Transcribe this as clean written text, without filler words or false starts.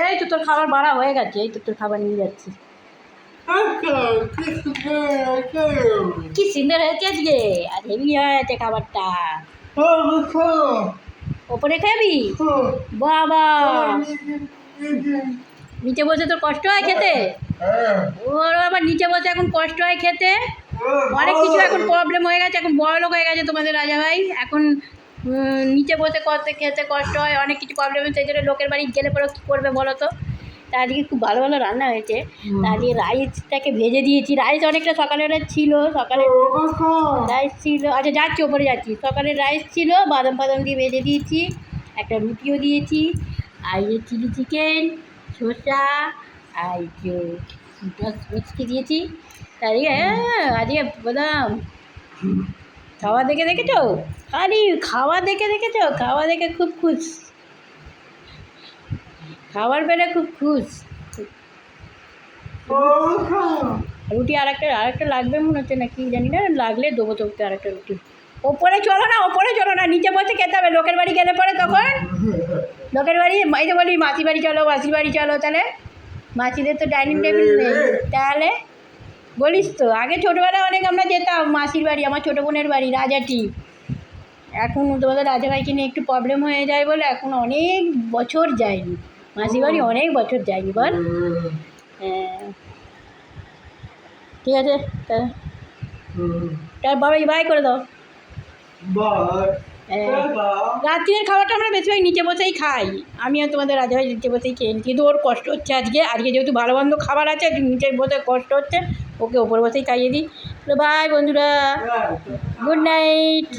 এই তো তোর খাবার বাড়া হয়ে গেছে, এই তো তোর খাবার নিয়ে যাচ্ছি। কি সুন্দর হয়েছে আজকে, আর হেভি হয়েছে খাবারটা। ওপরে খাবি বাবা, নিচে বসে তোর কষ্ট হয় খেতে? ওর আবার নিচে বসে এখন কষ্ট হয় খেতে। অনেক কিছু এখন প্রবলেম হয়ে গেছে, এখন বড়লোক হয়ে গেছে তোমাদের রাজা ভাই। এখন নিচে বসে করতে খেতে কষ্ট হয়, অনেক কিছু প্রবলেম হচ্ছে। সেই জন্য লোকের বাড়ি গেলে পরে কী করবে বলো তো? তা আজকে খুব ভালো ভালো রান্না হয়েছে। তা আজকে রাইসটাকে ভেজে দিয়েছি। রাইস অনেকটা সকালের ছিল, সকালের রাইস ছিল। আচ্ছা যাচ্ছি, ওপরে যাচ্ছি। সকালের রাইস ছিল, বাদাম ফাদাম দিয়ে ভেজে দিয়েছি। একটা রুটিও দিয়েছি। আর এই চিলি চিকেন, শসা, আর মিচকে দিয়েছি। তাই আজকে বললাম খাওয়া দেখে দেখেছো, খালি খাওয়া দেখে দেখেছো, খাওয়া দেখে খুব খুশ, খাবার পেলে খুব খুশ। রুটি আরেকটা লাগবে মনে হচ্ছে, না কি জানি না, লাগলে দেবো তোকে আরেকটা রুটি। ওপরে চলো না, ওপরে চলো না, নিচে বসে খেতে হবে। লোকের বাড়ি গেলে পরে তখন লোকের বাড়ি, এই তো বলি মাসির বাড়ি চলো, মাসির বাড়ি চলো, তাহলে মাসিদের তো ডাইনিং টেবিল নেই। তাহলে বলিস তো, আগে ছোটোবেলায় অনেক আমরা যেতাম মাসির বাড়ি, আমার ছোটো বোনের বাড়ি রাজাটি। এখন তোমাদের রাজা ভাইকে নিয়ে একটু প্রবলেম হয়ে যায় বলে এখন অনেক বছর যায়নি মাসির বাড়ি, অনেক বছর যায়নি বল। হ্যাঁ ঠিক আছে, তার বাবা বাই করে দাও। রাত্রির খাবারটা আমরা বেশিরভাগ নিচে বসেই খাই। আমি আর তোমাদের রাজা ভাই নিচে বসেই খেয়ে, কিন্তু ওর কষ্ট হচ্ছে আজকে যেহেতু ভালো মন্দ খাবার আছে, নিচে বসে কষ্ট হচ্ছে, ওকে ওপর বসেই খাইয়ে দিই। বাই বন্ধুরা, গুড নাইট।